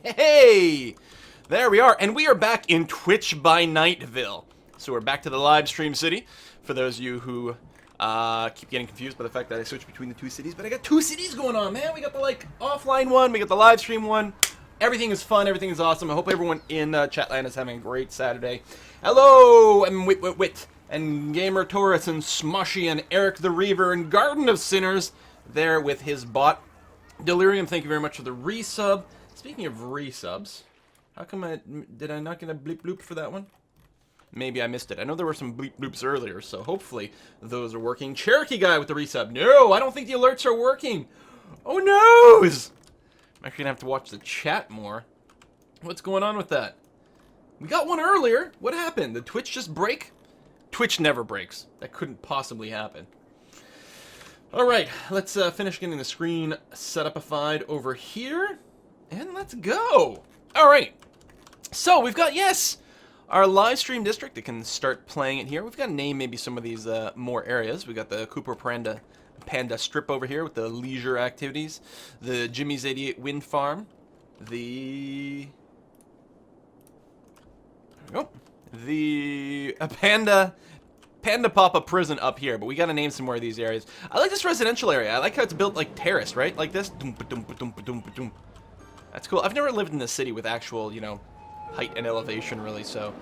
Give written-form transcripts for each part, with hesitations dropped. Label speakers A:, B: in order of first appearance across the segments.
A: Hey! There we are, and we are back in Twitch by Nightville. So we're back to the live stream city. For those of you who keep getting confused by the fact that I switched between the two cities, but I got two cities going on, man. We got the offline one, we got the live stream one. Everything is fun, everything is awesome. I hope everyone in Chatland is having a great Saturday. Hello, and Wit, and Gamer Taurus, and Smushy, and Eric the Reaver, and Garden of Sinners there with his bot. Delirium, thank you very much for the resub. Speaking of resubs, how come did I not get a bleep bloop for that one? Maybe I missed it. I know there were some bleep bloops earlier, so hopefully those are working. Cherokee guy with the resub. No, I don't think the alerts are working. Oh no! I'm actually gonna have to watch the chat more. What's going on with that? We got one earlier. What happened? Did Twitch just break? Twitch never breaks. That couldn't possibly happen. Alright, let's finish getting the screen set upified over here. And let's go! Alright, so we've got, yes, our live stream district. It can start playing it here. We've got to name maybe some of these more areas. We got the Cooper Panda Strip over here with the leisure activities. The Jimmy's 88 Wind Farm. The Panda Papa Prison up here, but we gotta name some more of these areas. I like this residential area. I like how it's built like terrace, right? Like this. That's cool. I've never lived in a city with actual, you know, height and elevation, really, so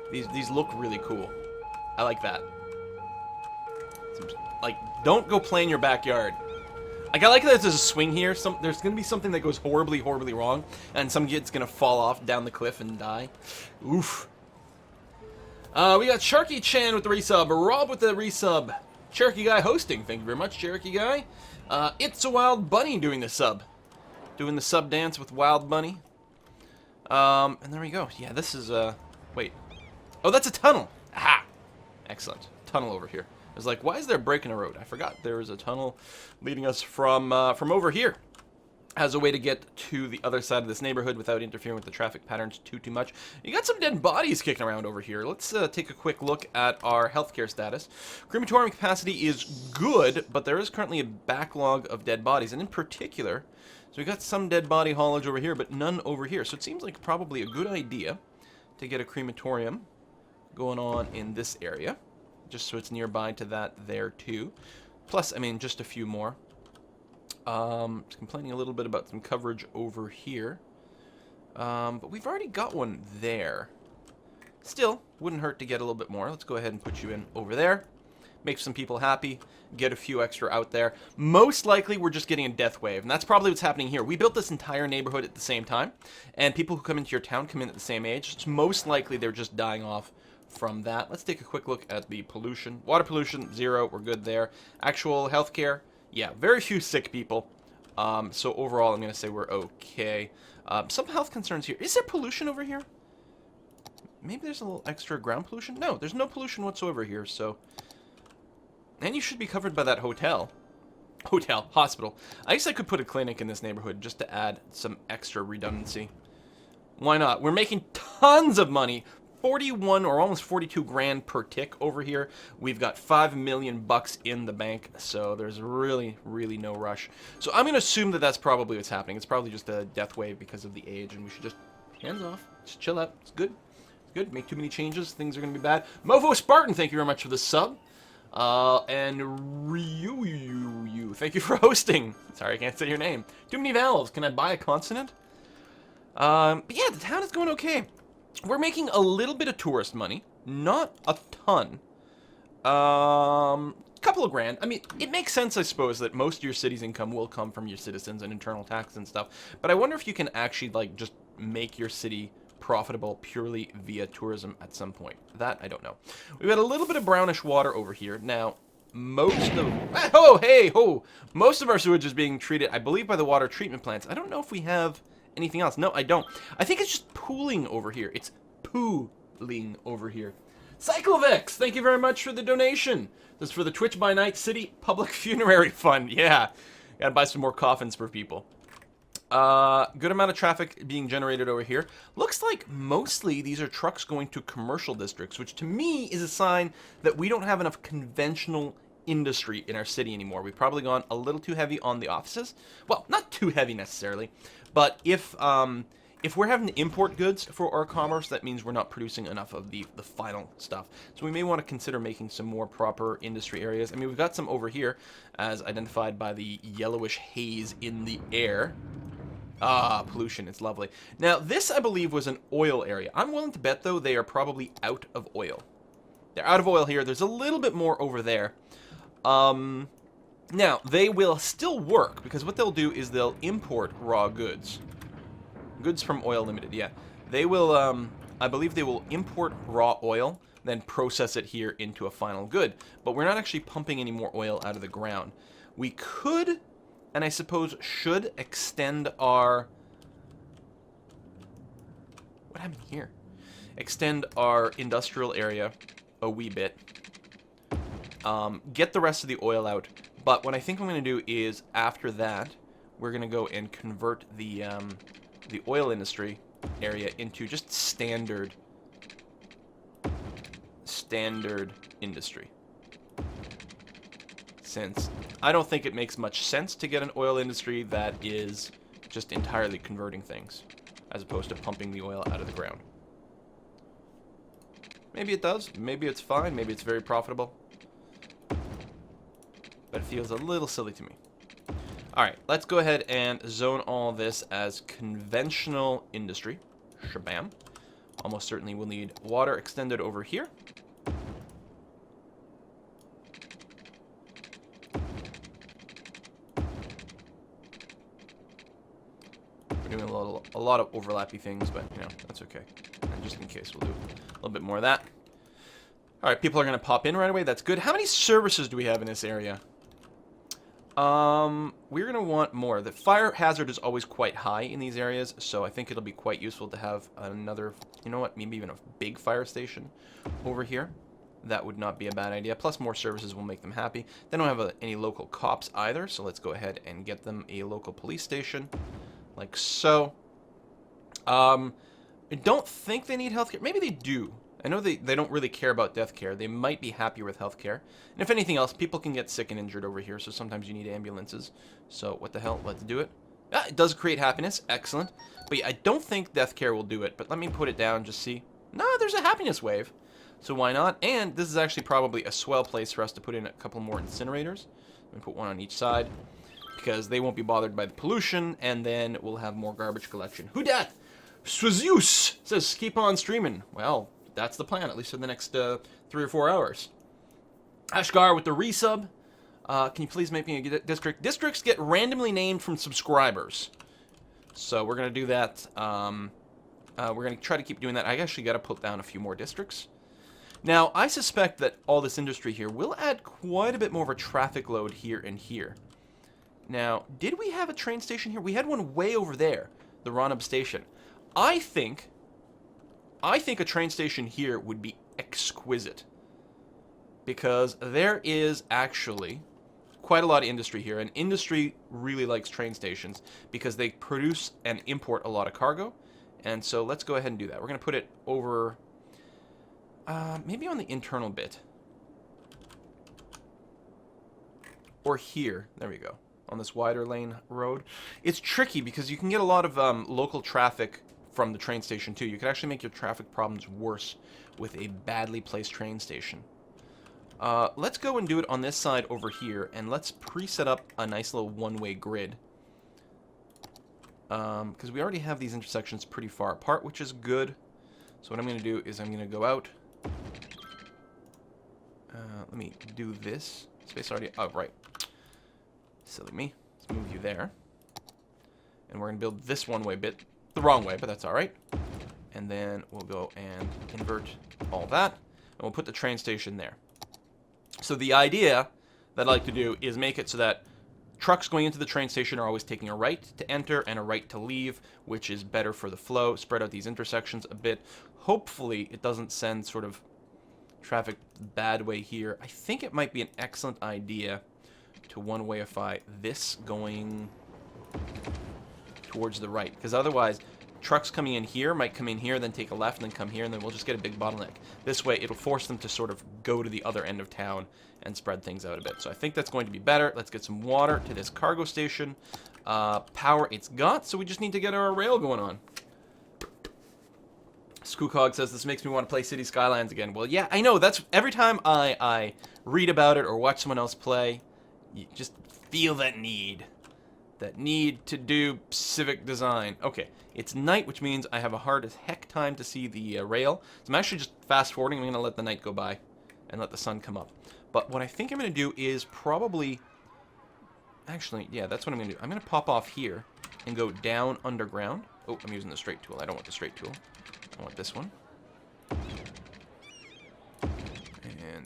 A: these look really cool. I like that. Like, don't go play in your backyard. Like, I like that there's a swing here. There's gonna be something that goes horribly, horribly wrong, and some kid's gonna fall off down the cliff and die. Oof. We got Sharky Chan with the resub, Rob with the resub, Cherokee Guy hosting. Thank you very much, Cherokee Guy. It's a Wild Bunny doing the sub. Doing the sub dance with Wild Bunny. And there we go. Yeah, this is, wait. Oh, that's a tunnel. Aha! Excellent. Tunnel over here. I was like, why is there a break in a road? I forgot there was a tunnel leading us from over here as a way to get to the other side of this neighborhood without interfering with the traffic patterns too much. You got some dead bodies kicking around over here. Let's take a quick look at our healthcare status. Crematorium capacity is good, but there is currently a backlog of dead bodies, and in particular, so we got some dead body haulage over here, but none over here. So it seems like probably a good idea to get a crematorium going on in this area, just so it's nearby to that there too. Plus, I mean, just a few more. It's complaining a little bit about some coverage over here. But we've already got one there. Still, wouldn't hurt to get a little bit more. Let's go ahead and put you in over there. Make some people happy. Get a few extra out there. Most likely, we're just getting a death wave, and that's probably what's happening here. We built this entire neighborhood at the same time, and people who come into your town come in at the same age. It's most likely they're just dying off from that. Let's take a quick look at the pollution. Water pollution, 0. We're good there. Actual healthcare, yeah, very few sick people. So overall, I'm going to say we're okay. Some health concerns here. Is there pollution over here? Maybe there's a little extra ground pollution? No, there's no pollution whatsoever here, so... And you should be covered by that hospital. I guess I could put a clinic in this neighborhood just to add some extra redundancy. Why not? We're making tons of money. 41 or almost 42 grand per tick over here. We've got 5 million bucks in the bank, so there's really, really no rush. So I'm going to assume that that's probably what's happening. It's probably just a death wave because of the age, and we should just hands off. Just chill out. It's good. It's good. Make too many changes. Things are going to be bad. Mofo Spartan, thank you very much for the sub. And Ryu, thank you for hosting. Sorry, I can't say your name. Too many vowels. Can I buy a consonant? But yeah, the town is going okay. We're making a little bit of tourist money. Not a ton. Couple of grand. I mean, it makes sense, I suppose, that most of your city's income will come from your citizens and internal tax and stuff. But I wonder if you can actually, like, just make your city profitable purely via tourism at some point. That, I don't know. We've got a little bit of brownish water over here. Now, most of our sewage is being treated, I believe, by the water treatment plants. I don't know if we have anything else. No, I don't. I think it's just pooling over here. It's pooling over here. Cyclovex, thank you very much for the donation. This is for the Twitch by Night City Public Funerary Fund. Yeah, gotta buy some more coffins for people. Good amount of traffic being generated over here. Looks like mostly these are trucks going to commercial districts, which to me is a sign that we don't have enough conventional industry in our city anymore. We've probably gone a little too heavy on the offices. Well, not too heavy necessarily, but if if we're having to import goods for our commerce, that means we're not producing enough of the final stuff. So we may want to consider making some more proper industry areas. I mean, we've got some over here, as identified by the yellowish haze in the air. Ah, pollution, it's lovely. Now, this, I believe, was an oil area. I'm willing to bet, though, they are probably out of oil. They're out of oil here. There's a little bit more over there. Now, they will still work, because what they'll do is they'll import raw goods. Goods from Oil Limited, yeah. They will, I believe they will import raw oil, then process it here into a final good. But we're not actually pumping any more oil out of the ground. We could, and I suppose should, extend our... What happened here? Extend our industrial area a wee bit. Get the rest of the oil out. But what I think I'm going to do is, after that, we're going to go and convert the oil industry area into just standard industry. Since I don't think it makes much sense to get an oil industry that is just entirely converting things, as opposed to pumping the oil out of the ground. Maybe it does. Maybe it's fine. Maybe it's very profitable. But it feels a little silly to me. Alright, let's go ahead and zone all this as conventional industry. Shabam. Almost certainly we'll need water extended over here. We're doing a lot of overlappy things, but, you know, that's okay. And just in case, we'll do a little bit more of that. Alright, people are going to pop in right away. That's good. How many services do we have in this area? We're going to want more. The fire hazard is always quite high in these areas, so I think it'll be quite useful to have another, you know what, maybe even a big fire station over here. That would not be a bad idea. Plus, more services will make them happy. They don't have any local cops either, so let's go ahead and get them a local police station, like so. I don't think they need healthcare. Maybe they do. I know they don't really care about death care. They might be happier with healthcare. And if anything else, people can get sick and injured over here, so sometimes you need ambulances. So what the hell? Let's do it. Ah, it does create happiness. Excellent. But yeah, I don't think death care will do it, but let me put it down, just see. No, there's a happiness wave. So why not? And this is actually probably a swell place for us to put in a couple more incinerators. Let me put one on each side, because they won't be bothered by the pollution, and then we'll have more garbage collection. Who dat? Swazeus says, keep on streaming. Well, that's the plan, at least for the next 3 or 4 hours. Ashgar with the resub. Can you please make me a district? Districts get randomly named from subscribers. So we're going to do that. We're going to try to keep doing that. I actually got to put down a few more districts. Now, I suspect that all this industry here will add quite a bit more of a traffic load here and here. Now, did we have a train station here? We had one way over there, the Ronab station. I think a train station here would be exquisite, because there is actually quite a lot of industry here, and industry really likes train stations because they produce and import a lot of cargo. And so let's go ahead and do that. We're going to put it over, maybe on the internal bit, or here. There we go, on this wider lane road. It's tricky because you can get a lot of local traffic from the train station too. You could actually make your traffic problems worse with a badly placed train station. Let's go and do it on this side over here, and let's preset up a nice little one-way grid. Because we already have these intersections pretty far apart, which is good. So what I'm going to do is I'm going to go out. Let me do this. Space already... Oh, right. Silly me. Let's move you there. And we're going to build this one-way bit the wrong way, but that's all right. And then we'll go and invert all that, and we'll put the train station there. So the idea that I like to do is make it so that trucks going into the train station are always taking a right to enter and a right to leave, which is better for the flow. Spread out these intersections a bit. Hopefully it doesn't send sort of traffic bad way here. I think it might be an excellent idea to one-wayify this going towards the right, because otherwise trucks coming in here might come in here, then take a left, and then come here, and then we'll just get a big bottleneck. This way it'll force them to sort of go to the other end of town and spread things out a bit. So I think that's going to be better. Let's get some water to this cargo station. Power it's got, so we just need to get our rail going on. Skookog says, this makes me want to play City Skylines again. Well, yeah, I know. That's every time I read about it or watch someone else play, you just feel that need. That need to do civic design. Okay, it's night, which means I have a hard as heck time to see the rail. So I'm actually just fast-forwarding. I'm going to let the night go by and let the sun come up. But what I think I'm going to do is probably... Actually, yeah, that's what I'm going to do. I'm going to pop off here and go down underground. Oh, I'm using the straight tool. I don't want the straight tool. I want this one. And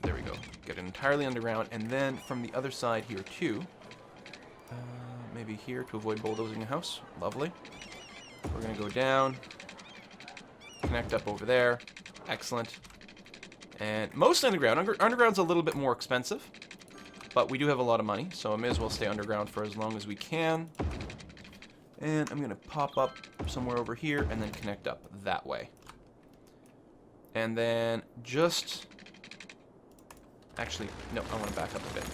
A: there we go. Get it entirely underground. And then from the other side here, too. Maybe here to avoid bulldozing a house. Lovely. We're going to go down. Connect up over there. Excellent. And mostly underground. Underground's a little bit more expensive. But we do have a lot of money, so I may as well stay underground for as long as we can. And I'm going to pop up somewhere over here and then connect up that way. And then just... Actually, no, I want to back up a bit.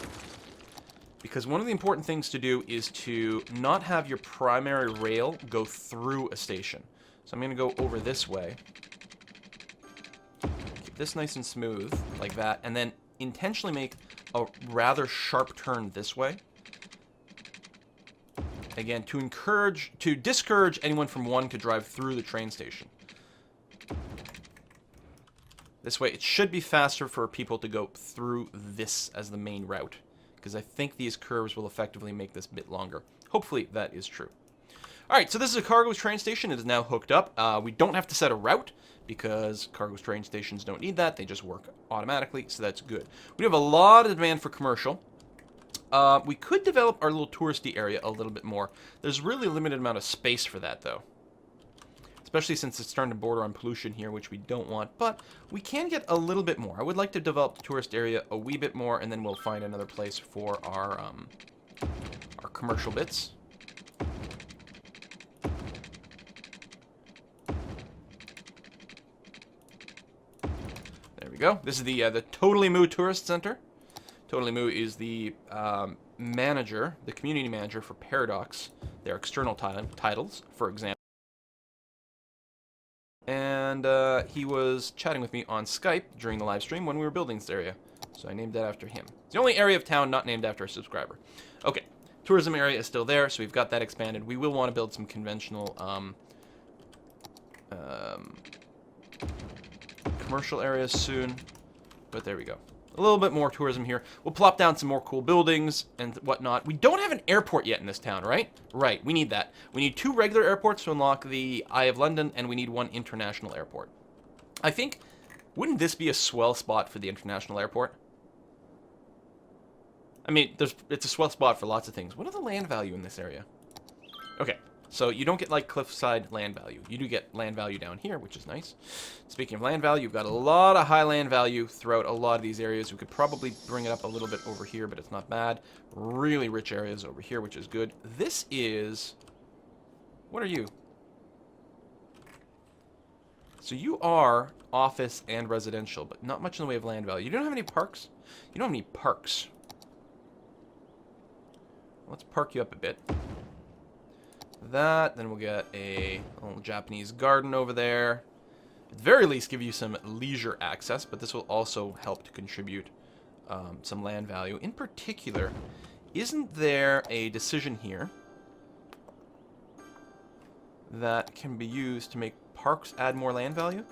A: Because one of the important things to do is to not have your primary rail go through a station. So I'm going to go over this way. Keep this nice and smooth, like that. And then intentionally make a rather sharp turn this way. Again, to discourage anyone from wanting to drive through the train station. This way, it should be faster for people to go through this as the main route. Because I think these curves will effectively make this a bit longer. Hopefully, that is true. Alright, so this is a cargo train station. It is now hooked up. We don't have to set a route, because cargo train stations don't need that. They just work automatically, so that's good. We have a lot of demand for commercial. We could develop our little touristy area a little bit more. There's really a limited amount of space for that, though. Especially since it's starting to border on pollution here, which we don't want. But we can get a little bit more. I would like to develop the tourist area a wee bit more, and then we'll find another place for our commercial bits. There we go. This is the Totally Moo Tourist Center. Totally Moo is the manager, the community manager for Paradox, their external titles, for example. And he was chatting with me on Skype during the live stream when we were building this area. So I named that after him. It's the only area of town not named after a subscriber. Okay, tourism area is still there, so we've got that expanded. We will want to build some conventional commercial areas soon. But there we go. A little bit more tourism here. We'll plop down some more cool buildings and whatnot. We don't have an airport yet in this town, right? Right, we need that. We need 2 regular airports to unlock the Eye of London, and we need 1 international airport. I think, wouldn't this be a swell spot for the international airport? I mean, it's a swell spot for lots of things. What are the land value in this area? Okay. So you don't get, like, cliffside land value. You do get land value down here, which is nice. Speaking of land value, you've got a lot of high land value throughout a lot of these areas. We could probably bring it up a little bit over here, but it's not bad. Really rich areas over here, which is good. This is... What are you? So you are office and residential, but not much in the way of land value. You don't have any parks? You don't have any parks. Let's park you up a bit. That, then we'll get a little Japanese garden over there. At the very least, give you some leisure access, but this will also help to contribute some land value. In particular, isn't there a decision here that can be used to make parks add more land value?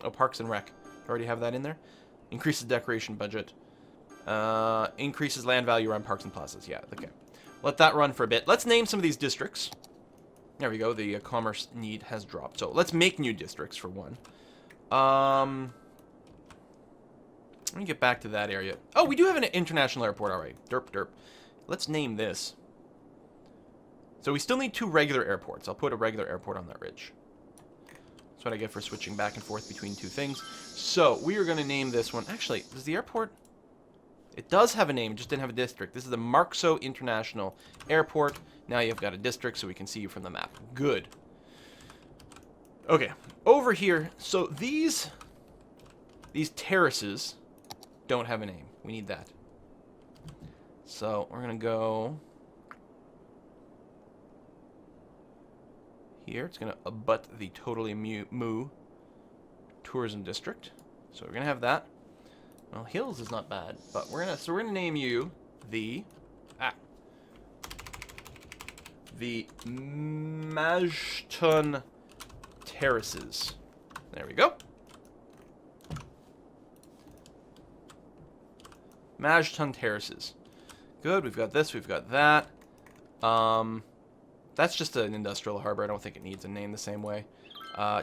A: Oh, Parks and Rec. Already have that in there. Increases decoration budget. Increases land value around parks and plazas. Yeah, okay. Let that run for a bit. Let's name some of these districts. There we go. The commerce need has dropped. So let's make new districts for one. Let me get back to that area. Oh, we do have an international airport. All right. Derp, derp. Let's name this. So we still need 2 regular airports. I'll put a regular airport on that ridge. That's what I get for switching back and forth between 2 things. So we are going to name this one. Actually, does the airport... It does have a name, it just didn't have a district. This is the Marxo International Airport. Now you've got a district so we can see you from the map. Good. Okay, over here, so these terraces don't have a name. We need that. So we're going to go here. It's going to abut the Totally Moo Tourism District. So we're going to have that. Well, Hills is not bad, but we're gonna name you the Majton Terraces. There we go. Majton Terraces. Good, we've got this, we've got that. That's just an industrial harbor. I don't think it needs a name the same way.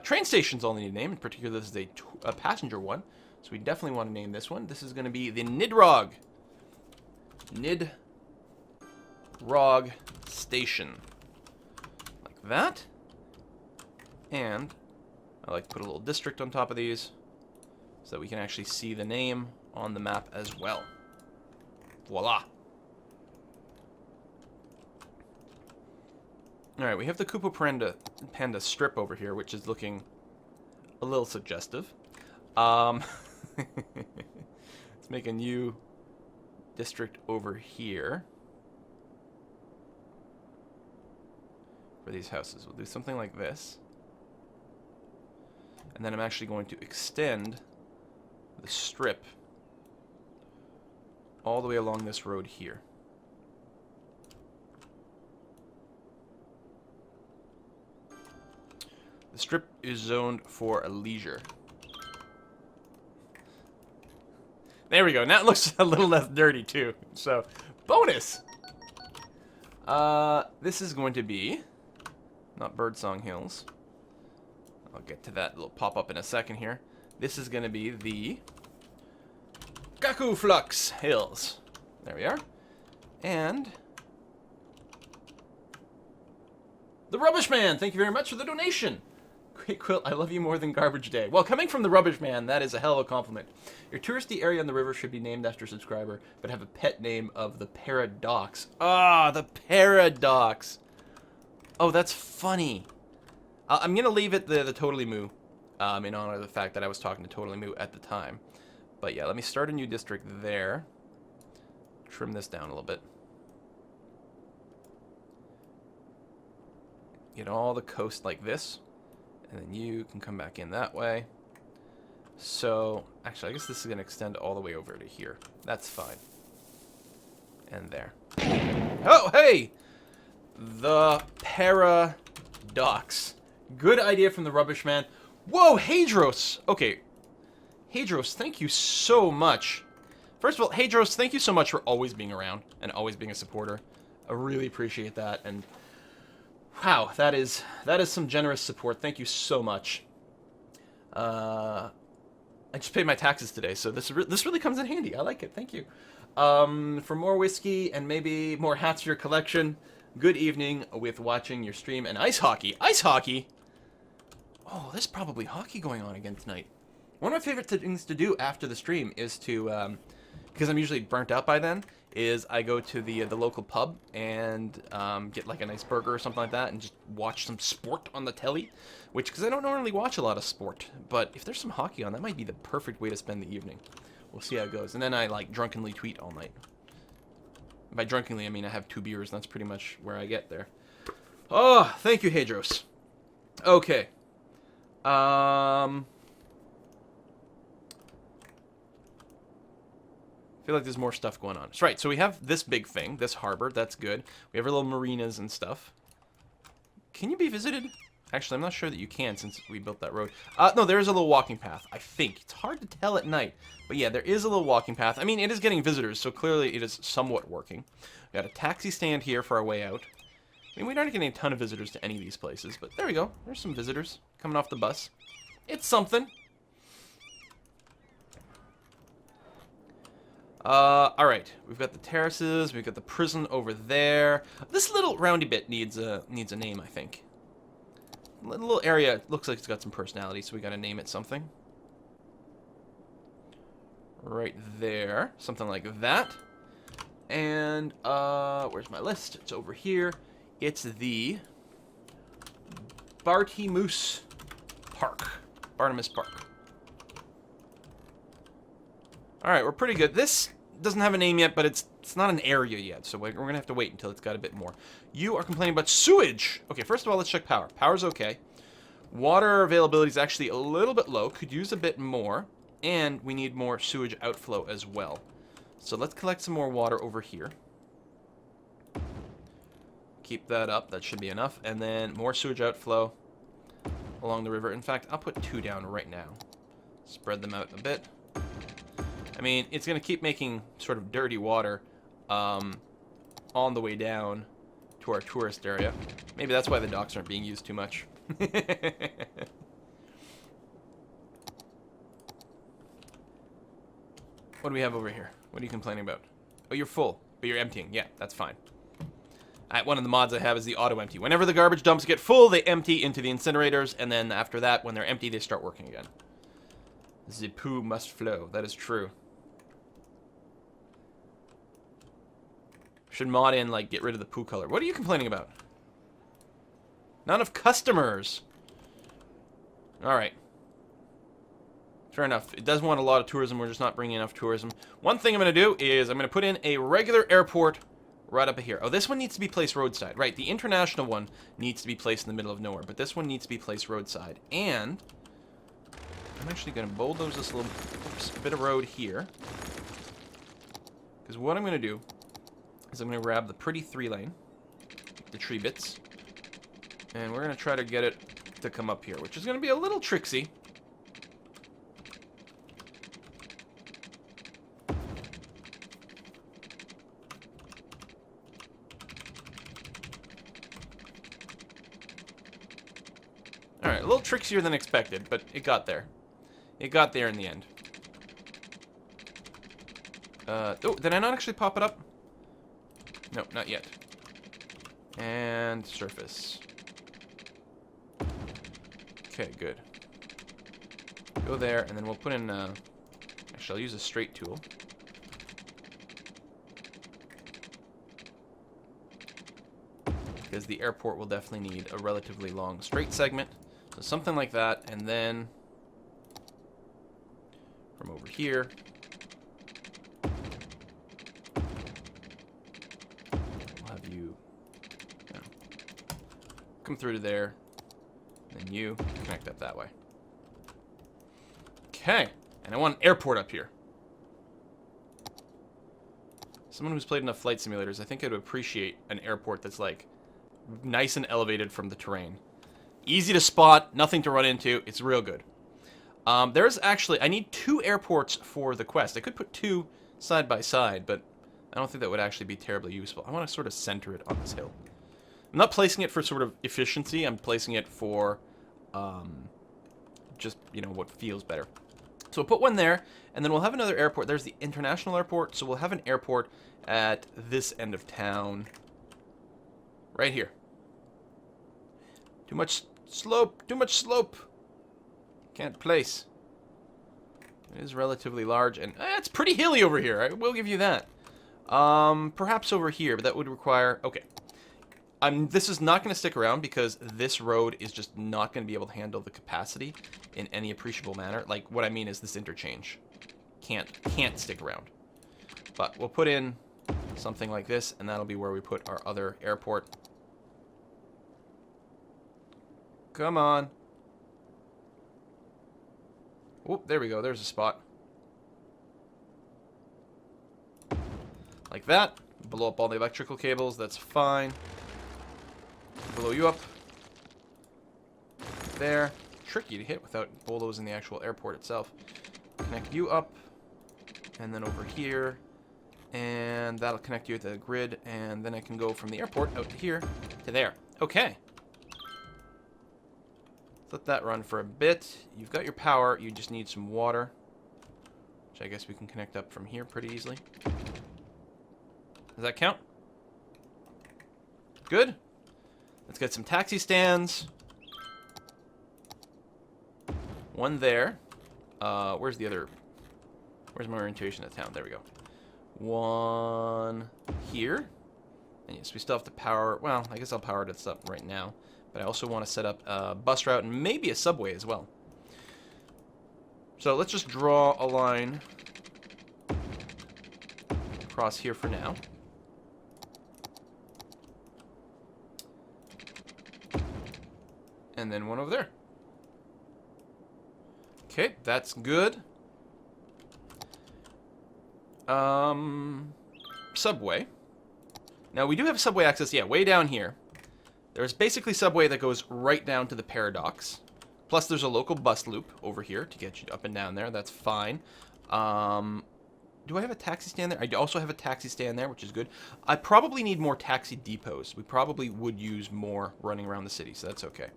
A: Train stations all need a name. In particular, this is a passenger one. So we definitely want to name this one. This is going to be the Nidrog. Nidrog Station. Like that. And I like to put a little district on top of these so that we can actually see the name on the map as well. Voila. Alright, we have the Koopa Panda strip over here, which is looking a little suggestive. Let's make a new district over here for these houses. We'll do something like this. And then I'm actually going to extend the strip all the way along this road here. The strip is zoned for leisure. There we go. Now it looks a little less dirty too. So, bonus! This is going to be not Birdsong Hills. I'll get to that little pop-up in a second here. This is going to be the Gaku Flux Hills. There we are. And the Rubbish Man, thank you very much for the donation. Great Quilt, I love you more than Garbage Day. Well, coming from the Rubbish Man, that is a hell of a compliment. Your touristy area on the river should be named after a subscriber, but have a pet name of the Paradox. Ah, the Paradox. Oh, that's funny. I'm going to leave it the Totally Moo, in honor of the fact that I was talking to Totally Moo at the time. But yeah, let me start a new district there. Trim this down a little bit. Get all the coast like this. And then you can come back in that way. So, actually, I guess this is going to extend all the way over to here. That's fine. And there. Oh, hey! The Paradox. Good idea from the Rubbish Man. Whoa, Hadros! Okay. Hadros, thank you so much. First of all, Hadros, thank you so much for always being around and always being a supporter. I really appreciate that. And wow, that is some generous support. Thank you so much. I just paid my taxes today, so this really comes in handy. I like it. Thank you. For more whiskey and maybe more hats for your collection, good evening with watching your stream and ice hockey. Ice hockey? Oh, there's probably hockey going on again tonight. One of my favorite things to do after the stream is to, because I'm usually burnt out by then, is I go to the local pub and get like a nice burger or something like that and just watch some sport on the telly, because I don't normally watch a lot of sport, but if there's some hockey on, that might be the perfect way to spend the evening. We'll see how it goes. And then I like drunkenly tweet all night. By drunkenly, I mean I have 2 beers, and that's pretty much where I get there. Oh, thank you, Hadros. Okay. I feel like there's more stuff going on. That's right, so we have this big thing, this harbor, that's good. We have our little marinas and stuff. Can you be visited? Actually, I'm not sure that you can since we built that road. No, there is a little walking path, I think. It's hard to tell at night, but yeah, there is a little walking path. I mean, it is getting visitors, so clearly it is somewhat working. We got a taxi stand here for our way out. I mean, we aren't getting a ton of visitors to any of these places, but there we go. There's some visitors coming off the bus. It's something. Alright, we've got the terraces, we've got the prison over there. This little roundy bit needs a name, I think. The little area looks like it's got some personality, so we gotta name it something. Right there, something like that. And, where's my list? It's over here. It's the Bartimus Park. Bartimus Park. Alright, we're pretty good. This doesn't have a name yet, but it's not an area yet, so we're gonna have to wait until it's got a bit more. You are complaining about sewage. Okay, first of all, let's check power. Power's okay. Water availability is actually a little bit low. Could use a bit more, and we need more sewage outflow as well. So let's collect some more water over here. Keep that up. That should be enough. And then more sewage outflow along the river. In fact, I'll put 2 down right now. Spread them out a bit. I mean, it's going to keep making sort of dirty water on the way down to our tourist area. Maybe that's why the docks aren't being used too much. What do we have over here? What are you complaining about? Oh, you're full, but you're emptying. Yeah, that's fine. One of the mods I have is the auto empty. Whenever the garbage dumps get full, they empty into the incinerators, and then after that, when they're empty, they start working again. The poo must flow. That is true. Should mod in, like, get rid of the poo color. What are you complaining about? Not enough customers. Alright. Fair enough. It does want a lot of tourism. We're just not bringing enough tourism. One thing I'm going to do is I'm going to put in a regular airport right up here. Oh, this one needs to be placed roadside. Right, the international one needs to be placed in the middle of nowhere. But this one needs to be placed roadside. And I'm actually going to bulldoze this little bit of road here. Because what I'm going to do is I'm going to grab the pretty 3-lane, the tree bits, and we're going to try to get it to come up here, which is going to be a little tricksy. Alright, a little trickier than expected, but it got there. It got there in the end. Oh, did I not actually pop it up? No, not yet. And surface. Okay, good. Go there, and then we'll put in, actually, I'll use a straight tool. Because the airport will definitely need a relatively long straight segment. So something like that, and then from over here, we'll have you come through to there, and then you connect up that way. Okay, and I want an airport up here. Someone who's played enough flight simulators, I think I'd appreciate an airport that's like nice and elevated from the terrain. Easy to spot, nothing to run into, it's real good. There's actually, I need 2 airports for the quest. I could put 2 side by side, but I don't think that would actually be terribly useful. I want to sort of center it on this hill. I'm not placing it for sort of efficiency, I'm placing it for just, you know, what feels better. So we'll put one there, and then we'll have another airport. There's the international airport, so we'll have an airport at this end of town. Right here. Too much slope, too much slope. Can't place. It is relatively large, and it's pretty hilly over here. I will give you that. Perhaps over here, but that would require... Okay. This is not going to stick around because this road is just not going to be able to handle the capacity in any appreciable manner. Like, what I mean is this interchange can't stick around. But we'll put in something like this, and that'll be where we put our other airport. Come on. Oh, there we go. There's a spot. Like that. Blow up all the electrical cables. That's fine. Blow you up. There. Tricky to hit without bulldozing the actual airport itself. Connect you up. And then over here. And that'll connect you to the grid. And then I can go from the airport out to here to there. Okay. Let that run for a bit. You've got your power. You just need some water. Which I guess we can connect up from here pretty easily. Does that count? Good. Let's get some taxi stands. One there. Where's the other? Where's my orientation of town? There we go. One here. And yes, we still have to power... Well, I guess I'll power this up right now. But I also want to set up a bus route and maybe a subway as well. So let's just draw a line across here for now. And then one over there. Okay, that's good. Subway. Now, we do have subway access, yeah, way down here. There's basically subway that goes right down to the Paradox. Plus, there's a local bus loop over here to get you up and down there. That's fine. Do I have a taxi stand there? I also have a taxi stand there, which is good. I probably need more taxi depots. We probably would use more running around the city, so that's okay.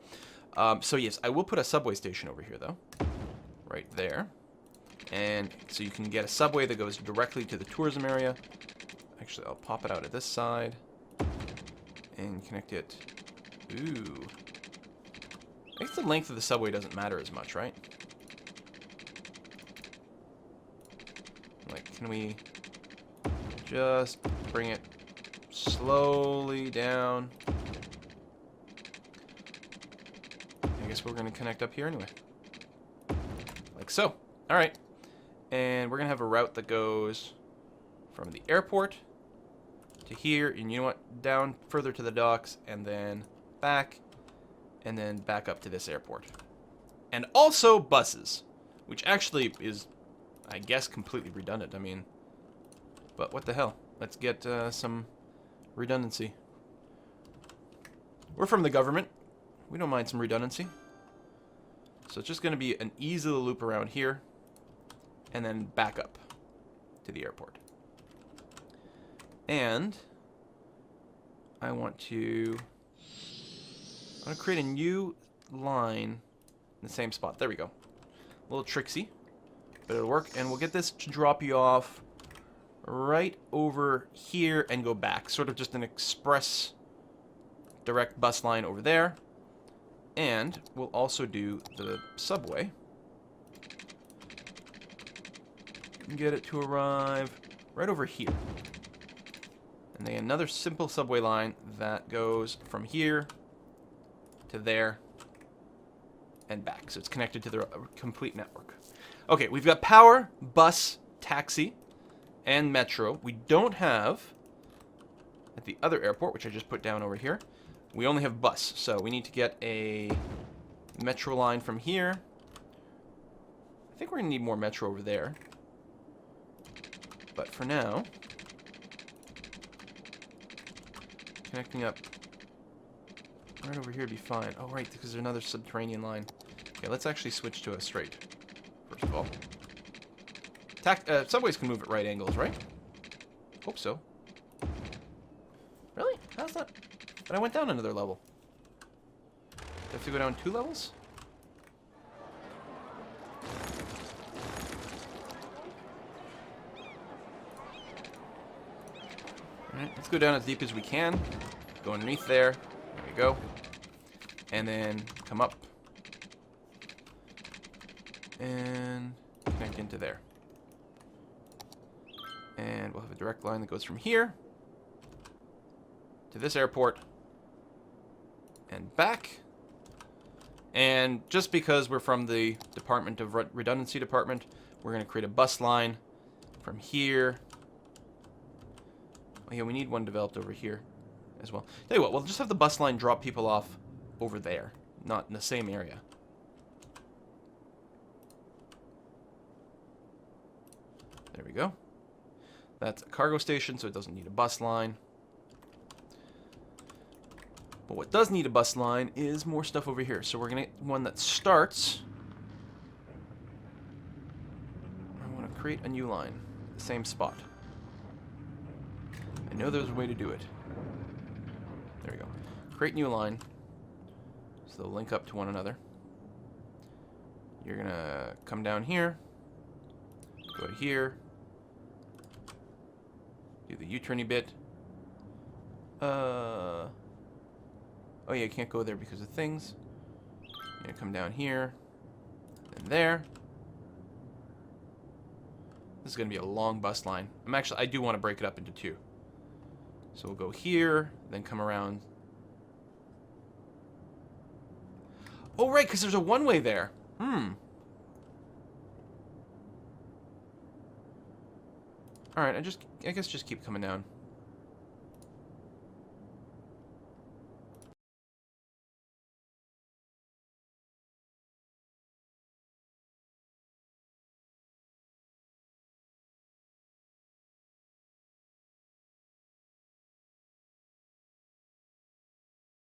A: So, yes, I will put a subway station over here, though. Right there. And so you can get a subway that goes directly to the tourism area. Actually, I'll pop it out at this side. And connect it. Ooh. I guess the length of the subway doesn't matter as much, right? Like, can we just bring it slowly down? I guess we're going to connect up here anyway. Like so. Alright. And we're going to have a route that goes from the airport to here, and you know what? Down further to the docks, and then back, and then back up to this airport. And also buses, which actually is, I guess, completely redundant. I mean, but what the hell? Let's get some redundancy. We're from the government. We don't mind some redundancy. So it's just going to be an easy little loop around here, and then back up to the airport. And I want to create a new line in the same spot. There we go. A little tricksy, but it'll work. And we'll get this to drop you off right over here and go back. Sort of just an express direct bus line over there. And we'll also do the subway. Get it to arrive right over here. And then another simple subway line that goes from here to there and back. So it's connected to the complete network. Okay, we've got power, bus, taxi, and metro. We don't have, at the other airport, which I just put down over here, we only have bus. So we need to get a metro line from here. I think we're going to need more metro over there. But for now, connecting up right over here would be fine. Oh, right, because there's another subterranean line. Okay, let's actually switch to a straight, first of all. Subways can move at right angles, right? Hope so. Really? How's that? But I went down another level. Do I have to go down 2 levels? Alright, let's go down as deep as we can. Go underneath there. There we go. And then come up. And connect into there. And we'll have a direct line that goes from here to this airport and back. And just because we're from the Department of Redundancy Department, we're going to create a bus line from here. Oh yeah, we need one developed over here as well. Tell you what, we'll just have the bus line drop people off over there, not in the same area. There we go. That's a cargo station, so it doesn't need a bus line. But what does need a bus line is more stuff over here. So we're going to get one that starts. I want to create a new line. The same spot. I know there's a way to do it. There we go. Create new line. So they'll link up to one another. You're going to come down here. Go to here. Do the U-turny bit. Oh yeah, you can't go there because of things. You're gonna come down here. And there. This is gonna be a long bus line. I do want to break it up into 2. So we'll go here, then come around. Oh right, because there's a one-way there. Alright, I guess just keep coming down.